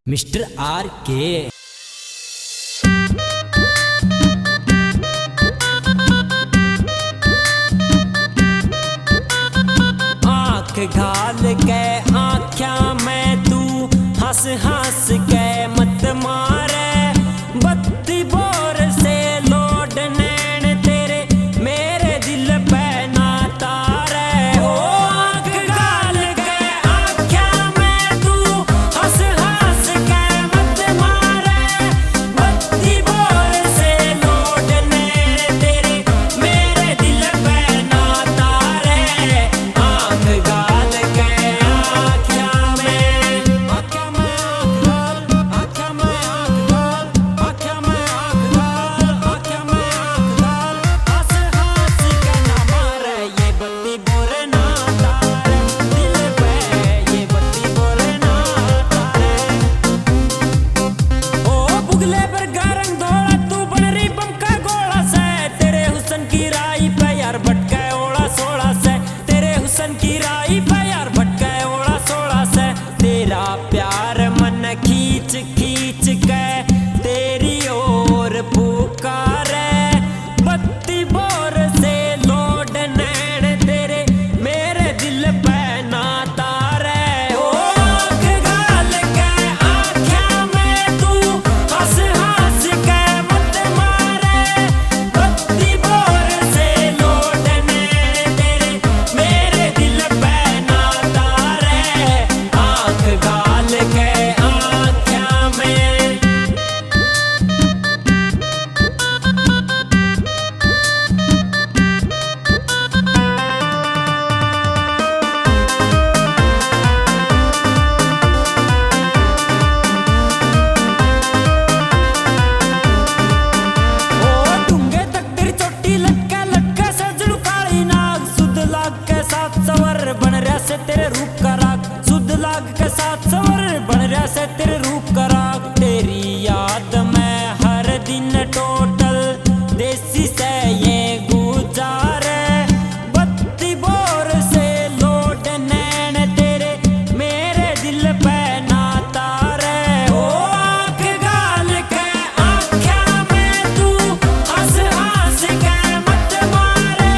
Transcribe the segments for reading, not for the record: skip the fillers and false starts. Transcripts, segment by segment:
Mister are के। आंख घाल के आँख्या में तू हंस हंस के मत मारे, बत्ती बोर से लोड नैन तेरे मेरे दिल पे ना तारे। ओ आंख घाल के आँख्या में तू हंस हंस के मत मारे, बत्ती बोर से लोड नैन तेरे मेरे दिल पे ना तारे। आंख घाल के आँख्या में आँख्या में आँख घाल, आँख्या में आँख घाल, आँख्या में आँख घाल, आँख्या में आँख घाल, हंस हंस के ना मारे ये बत्ती बोर ना तारे, दिल पे ये बत्ती बोर ना तारे। ओ बुगले पर गारंग धोला तू बनरी बम का गोला से, तेरे हुस्न की राही पे यार भटका ओला सोला से, तेरे हुस्न की राही पे यार भटका ओला सोला से। तेरा प्यार मन खींच खींच के तेरी ओर पुकारे, बत्ती बोर से लोड नैन तेरे मेरे दिल पे ना तारे। ओ आँख घाल के आँख्या में तू हंस हंस के मत मारे, बत्ती बोर से लोड नैन तेरे मेरे दिल पे ना तारे। आँख घाल के आँख्या में डूंगे तक तेरी चोटी लटका लटका सजलू काली नाग, सुध लाग के साथ सवर बन रहा से तेरे रूप का राग, सुध लाग के साथ सवर बन रहा से तेरे रूप का राग। तेरी याद में हर दिन टोटल देसी से ये गुजारे, बत्ती बोर से लोड नैन तेरे मेरे दिल पे ना तारे। ओ आँख घाल के आँख्या में तू हंस हंस के मत मारे,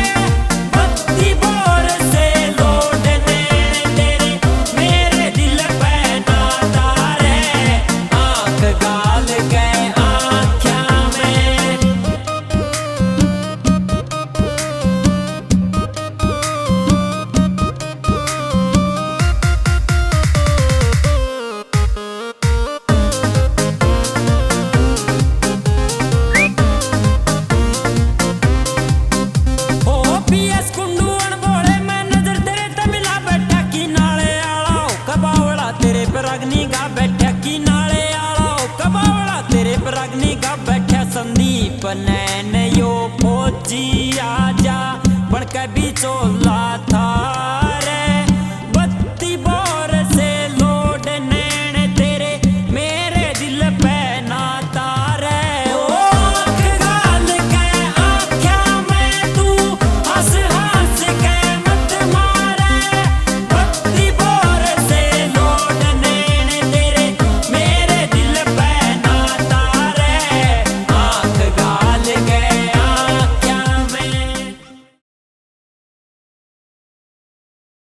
बत्ती बोर से लोड नैन तेरे मेरे दिल पे ना तारे। आँख घाल के आँख्या में ओ पीएस कुंडू अनबोले मैं नजर तेरे तमिला बैठा की नाले आला हो कबावड़ा तेरे पर अग्नि गा बैठा की नाले आला हो कबावड़ा तेरे पर अग्नि गा बैठा। संदीप नैन यो फौजी आजा बन के बिचोला